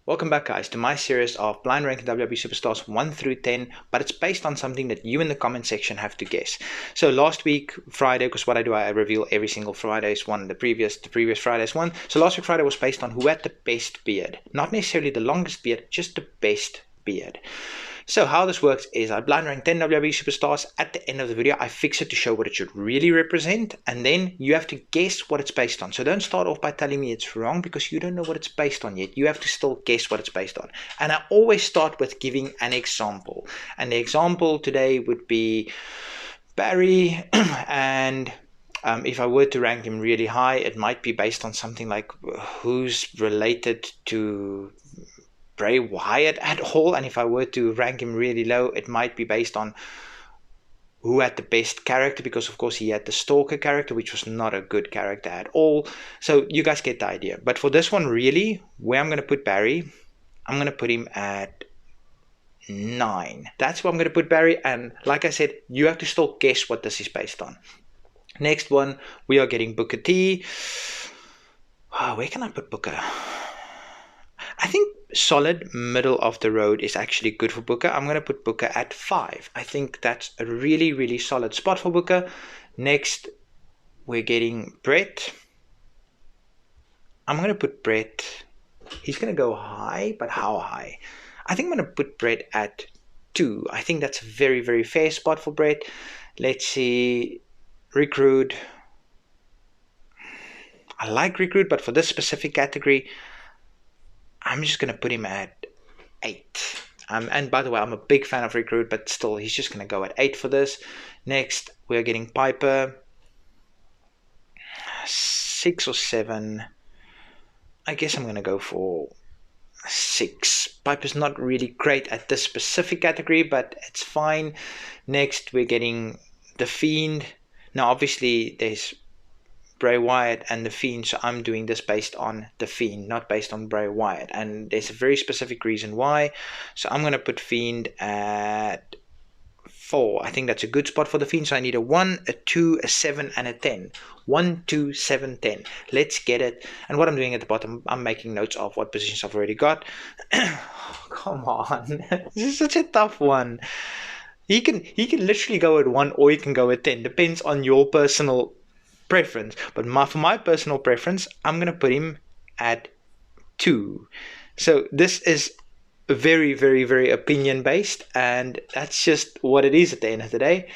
Welcome back, guys, to my series of blind ranking WWE superstars 1 through 10, but it's based on something that you in the comment section have to guess. So last week, Friday, because what I do, I reveal every single Friday's one, the previous Friday's one. So last week, Friday was based on who had the best beard. Not necessarily the longest beard, just the best beard. So how this works is I blind rank 10 WWE superstars. At the end of the video, I fix it to show what it should really represent, and then you have to guess what it's based on. So don't start off by telling me it's wrong because you don't know what it's based on yet. You have to still guess what it's based on. And I always start with giving an example. And the example today would be Barry, and if I were to rank him really high, it might be based on something like who's related to Bray Wyatt at all, and if I were to rank him really low, it might be based on who had the best character, because of course he had the Stalker character, which was not a good character at all. So you guys get the idea. But for this one, really, where I'm going to put Barry, I'm going to put him at 9. That's where I'm going to put Barry, and like I said, you have to still guess what this is based on. Next one, we are getting Booker T. Oh, where can I put Booker? I think solid middle of the road is actually good for Booker. I'm going to put Booker at 5. I think that's a really, really solid spot for Booker. Next, we're getting Brett. I'm going to put Brett. He's going to go high, but how high? I think I'm going to put Brett at 2. I think that's a very, very fair spot for Brett. Let's see. Recruit. I like Recruit, but for this specific category, I'm just going to put him at 8. And by the way, I'm a big fan of Recruit, but still, he's just going to go at 8 for this. Next, we're getting Piper. 6 or 7. I guess I'm going to go for 6. Piper's not really great at this specific category, but it's fine. Next, we're getting The Fiend. Now, obviously, there's Bray Wyatt and The Fiend, so I'm doing this based on The Fiend, not based on Bray Wyatt, and there's a very specific reason why. So I'm going to put Fiend at 4. I think that's a good spot for The Fiend, so I need a 1, a 2, a 7, and a 10. 1, 2, 7, 10. Let's get it. And what I'm doing at the bottom, I'm making notes of what positions I've already got. Come on. This is such a tough one. He can literally go at 1 or he can go at 10. Depends on your personal preference, but for my personal preference, I'm going to put him at 2. So this is very, very, very opinion based, and that's just what it is at the end of the day.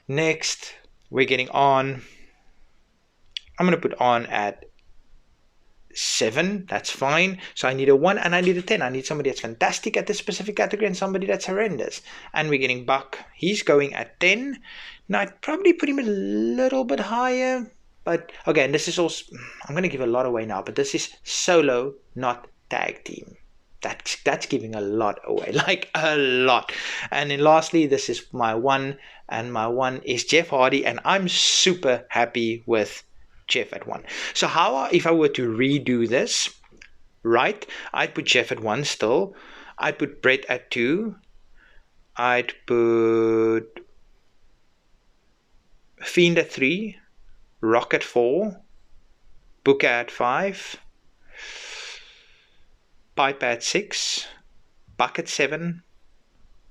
Next, we're getting On. I'm going to put On at 7. That's fine. So I need a 1 and I need a 10. I need somebody that's fantastic at this specific category and somebody that's horrendous. And we're getting Buck. He's going at 10. Now I'd probably put him a little bit higher, but again, this is also, I'm going to give a lot away now, but this is solo, not tag team. That's giving a lot away, like a lot. And then lastly, this is my 1, and my 1 is Jeff Hardy, and I'm super happy with Jeff at 1. So if I were to redo this, right, I'd put Jeff at 1 still. I'd put Brett at 2. I'd put Fiend at 3. Rock at 4, Booker at 5, Piper at 6, Buck at 7,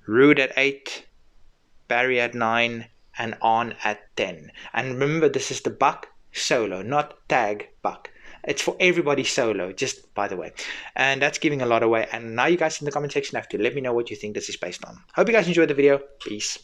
Rude at 8, Barry at 9, and On at 10. And remember, this is the Buck solo, not tag Buck. It's for everybody solo, just by the way. And that's giving a lot away. And now you guys in the comment section have to let me know what you think this is based on. Hope you guys enjoyed the video. Peace.